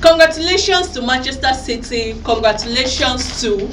Congratulations to Manchester City. Congratulations to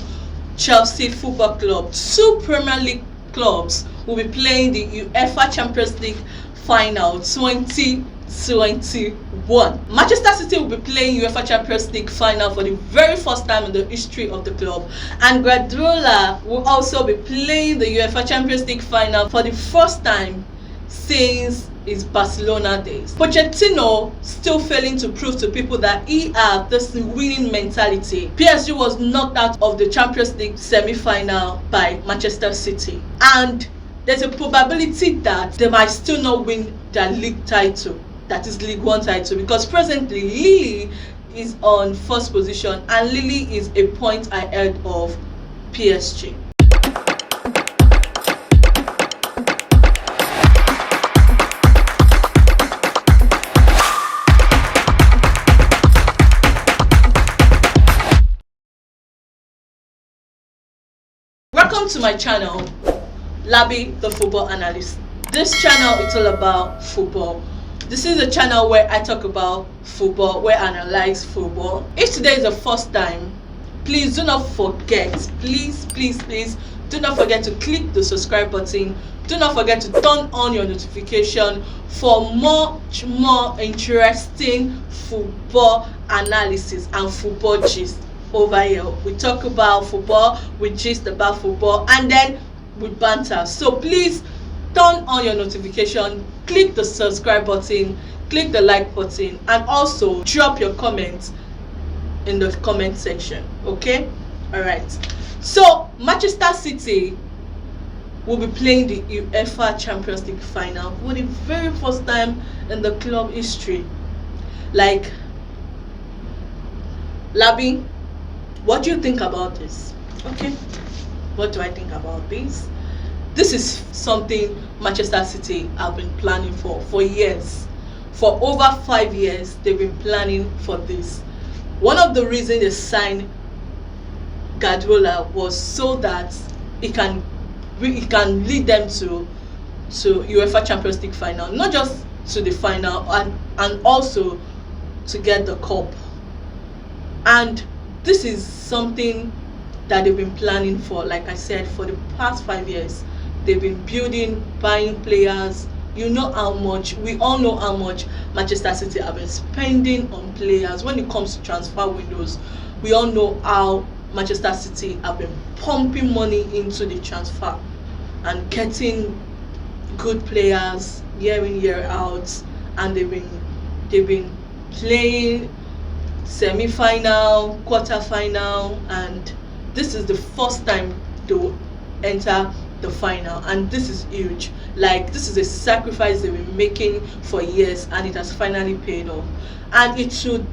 Chelsea Football Club. Two Premier League clubs will be playing the UEFA Champions League final 2021. Manchester City will be playing UEFA Champions League final for the very first time in the history of the club, and Guardiola will also be playing the UEFA Champions League final for the first time since his Barcelona days. Pochettino still failing to prove to people that he has this winning mentality. PSG was knocked out of the Champions League semi-final by Manchester City, and there's a probability that they might still not win their league title, that is League One title, because presently Lille is on first position and Lille is a point ahead of PSG. Welcome to my channel, Labi the Football Analyst. This channel is all about football. This is a channel where I talk about football, where I analyze football. If today is the first time, please do not forget, please do not forget to click the subscribe button. Do not forget to turn on your notification for much more interesting football analysis and football gist. Over here we talk about football, we gist about football, and then we banter. So please turn on your notification, click the subscribe button, click the like button, and also drop your comments in the comment section. Okay, all right. So Manchester City will be playing the UEFA Champions League final for the very first time in the club history. Like, Labi, what do you think about this? Okay, what do I think about this? This is something Manchester City have been planning for years. For over 5 years, they've been planning for this. One of the reasons they signed Guardiola was so that it can lead them to UEFA Champions League final, not just to the final, and also to get the cup. And this is something that they've been planning for, like I said, for the past 5 years. They've been building, buying players. We all know how much Manchester City have been spending on players when it comes to transfer windows. We all know how Manchester City have been pumping money into the transfer and getting good players year in, year out, and they've been playing semi-final, quarter-final, and this is the first time they will enter the final, and this is huge. Like, this is a sacrifice they've been making for years, and it has finally paid off, and it will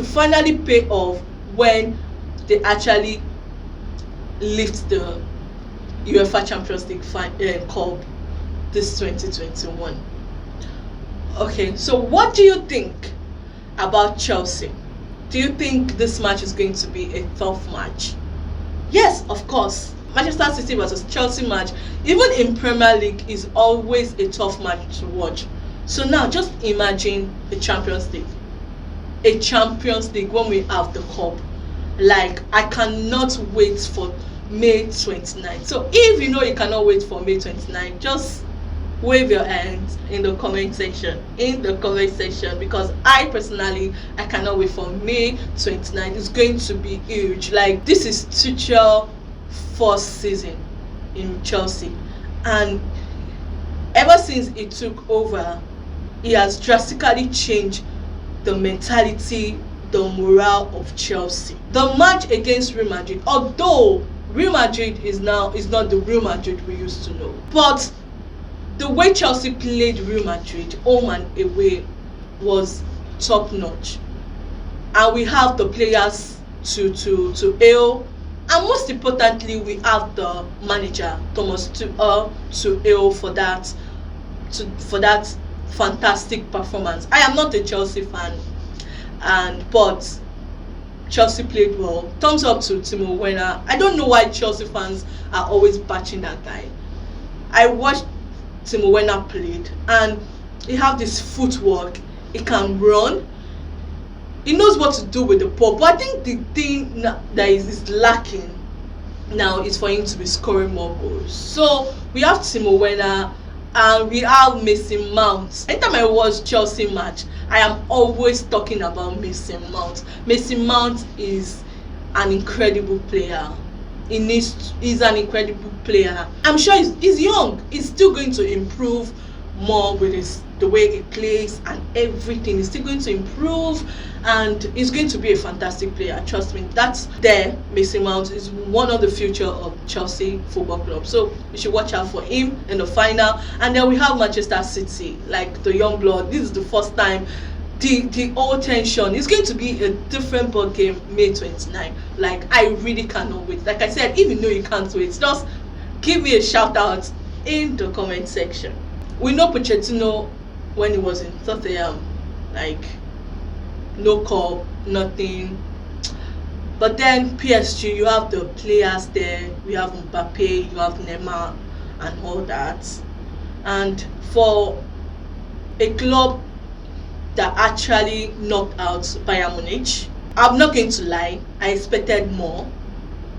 finally pay off when they actually lift the UEFA Champions League cup this 2021. Okay, so what do you think about Chelsea? Do you think this match is going to be a tough match? Yes, of course. Manchester City versus Chelsea match, even in Premier League, is always a tough match to watch. So now just imagine a Champions League when we have the cup. Like, I cannot wait for May 29th. So if you know you cannot wait for May 29th, just wave your hands in the comment section, because I personally, I cannot wait for May 29th. It's going to be huge. Like, this is Tuchel's first season in Chelsea, and ever since he took over, he has drastically changed the mentality, the morale of Chelsea. The match against Real Madrid, although Real Madrid is not the Real Madrid we used to know, but the way Chelsea played Real Madrid home and away was top notch, and we have the players to hail, and most importantly, we have the manager Thomas to hail for that fantastic performance. I am not a Chelsea fan, but Chelsea played well. Thumbs up to Timo Werner. I don't know why Chelsea fans are always bashing that guy. I watched Timo Werner played, and he have this footwork. He can run, he knows what to do with the ball. But I think the thing that is lacking now is for him to be scoring more goals. So we have Timo Werner and we have Mason Mount. Anytime I watch Chelsea match, I am always talking about Mason Mount. Mason Mount is an incredible player. He's an incredible player. I'm sure he's young. He's still going to improve more with the way he plays and everything. He's still going to improve and he's going to be a fantastic player. Trust me, that's there. Mason Mount is one of the future of Chelsea Football Club. So you should watch out for him in the final. And then we have Manchester City, like the young blood. This is the first time. The old tension is going to be a different ball game May 29. Like, I really cannot wait. Like I said, even though you can't wait, just give me a shout out in the comment section. We know Pochettino when he was in Tottenham, like no cup, nothing. But then PSG, you have the players there. We have Mbappe, you have Neymar, and all that. And for a club that actually knocked out Bayern Munich, I'm not going to lie, I expected more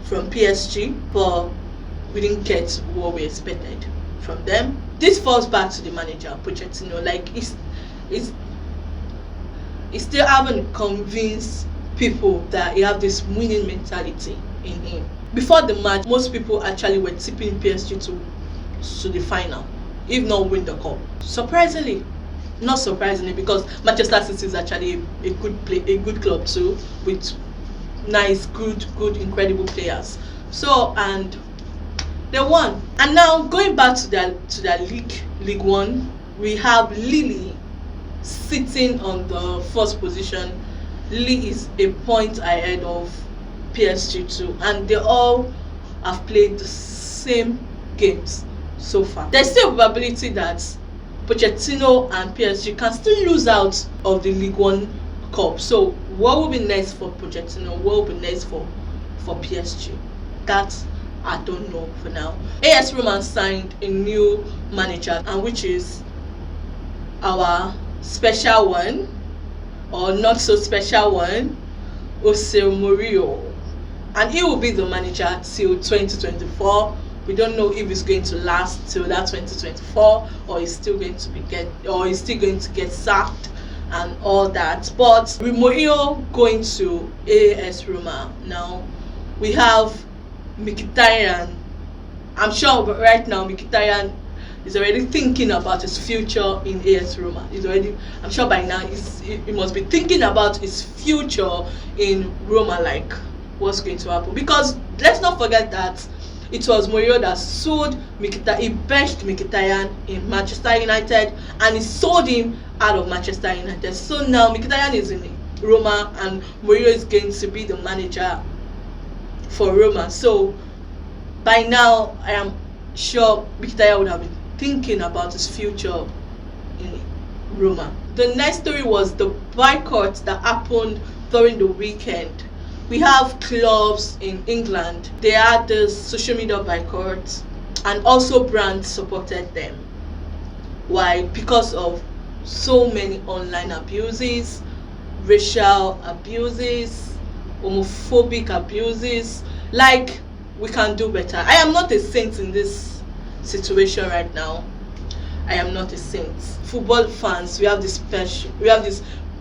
from PSG, but we didn't get what we expected from them. This falls back to the manager, Pochettino. Like, he's still haven't convinced people that he have this winning mentality in him. Before the match, most people actually were tipping PSG to the final, if not win the cup. Surprisingly, not surprisingly, because Manchester City is actually a good club too, with nice, good, incredible players. So, and they won. And now going back to the League One, we have Lille sitting on the first position. Lille is a point ahead of PSG too, and they all have played the same games so far. There's still a probability that Pochettino and PSG can still lose out of the League One Cup. So what will be next for Pochettino? What will be next for PSG? That I don't know for now. AS Roma signed a new manager, and which is our special one, or not so special one, Jose Mourinho, and he will be the manager till 2024. We don't know if it's going to last till that 2024, or he's still going to get sacked and all that. But with Mourinho going to AS Roma now, we have Mkhitaryan. I'm sure right now Mkhitaryan is already thinking about his future in AS Roma. I'm sure by now he must be thinking about his future in Roma, like what's going to happen. Because let's not forget that it was Mourinho that sold Mkhitaryan. He benched Mkhitaryan in Manchester United and he sold him out of Manchester United. So now Mkhitaryan is in Roma and Mourinho is going to be the manager for Roma. So by now I am sure Mkhitaryan would have been thinking about his future in Roma. The next story was the boycott that happened during the weekend. We have clubs in England, they had the social media boycott, and also brands supported them. Why? Because of so many online abuses, racial abuses, homophobic abuses. Like, we can do better. I am not a saint in this situation right now. I am not a saint. Football fans, we have this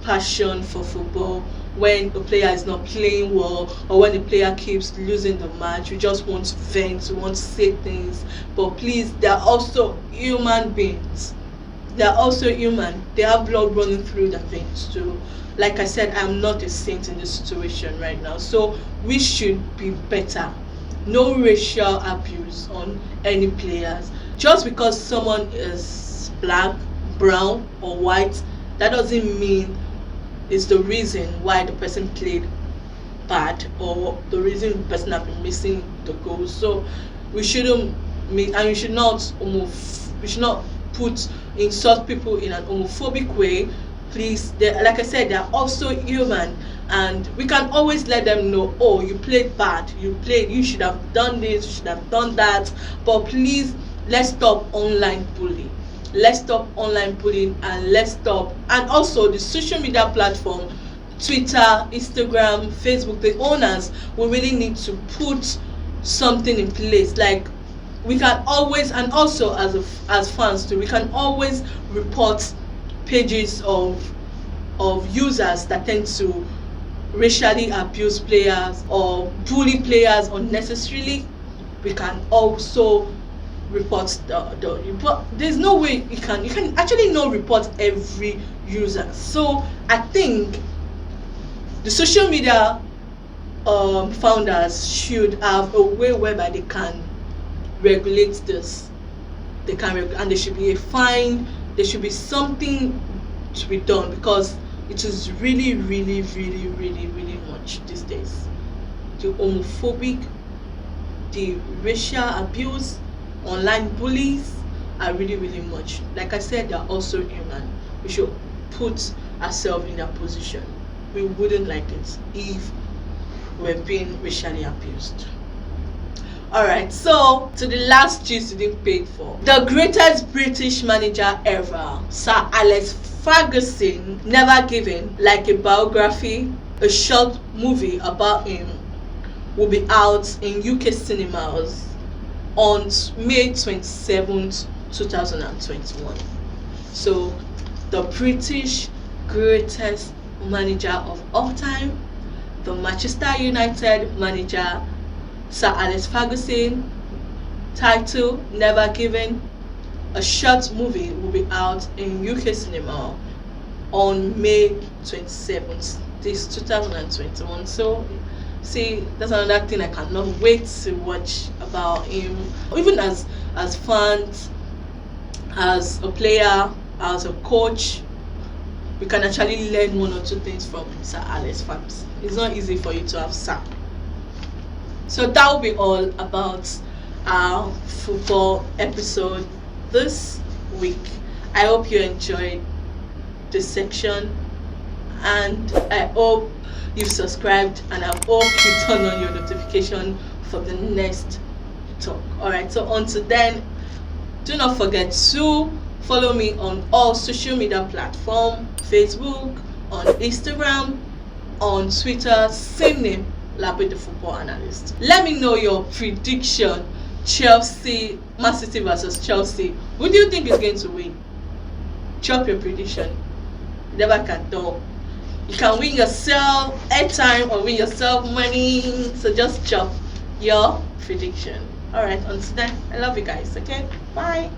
passion for football. When a player is not playing well, or when a player keeps losing the match, we just want to vent, we want to say things. But please, they are also human beings. They are also human. They have blood running through their veins too. Like I said, I am not a saint in this situation right now. So we should be better. No racial abuse on any players. Just because someone is black, brown, or white, that doesn't mean it's the reason why the person played bad, or the reason the person have been missing the goals. So we shouldn't and we should not insult people in an homophobic way. Please, like I said, they're also human, and we can always let them know, oh, you played bad, you should have done this, you should have done that. But please, let's stop online bullying. Let's stop online bullying, and let's stop. And also the social media platform, Twitter, Instagram, Facebook, the owners will really need to put something in place. Like, we can always, and also as fans too, we can always report pages of users that tend to racially abuse players or bully players unnecessarily. We can also report the report. There's no way you can actually not report every user. So I think the social media founders should have a way whereby they can regulate this. And there should be a fine. There should be something to be done, because it is really, really, really, really, really much these days. The homophobic, the racial abuse, online bullies are really, really much. Like I said, they're also human. We should put ourselves in their position. We wouldn't like it if we're being racially abused. Alright, so to the last juice you didn't pay for. The greatest British manager ever, Sir Alex Ferguson, Never Given, like a biography, a short movie about him, will be out in UK cinemas on May 27th, 2021. So the British greatest manager of all time, the Manchester United manager, Sir Alex Ferguson, title Never Given, a short movie, will be out in UK cinema on May 27th, this 2021. So see, that's another thing I cannot wait to watch about him. Even as fans, as a player, as a coach, we can actually learn one or two things from Sir Alex Ferguson. It's not easy for you to have Sir. So that will be all about our football episode this week. I hope you enjoyed this section, and I hope you've subscribed, and I hope you turn on your notification for the next talk. Alright, so until then, do not forget to follow me on all social media platforms: Facebook, on Instagram, on Twitter, same name, Labi the Football Analyst. Let me know your prediction. Chelsea, Man City versus Chelsea. Who do you think is going to win? Chop your prediction. You never can tell. You can win yourself airtime or win yourself money. So just chop your prediction. Alright, until then, I love you guys. Okay? Bye.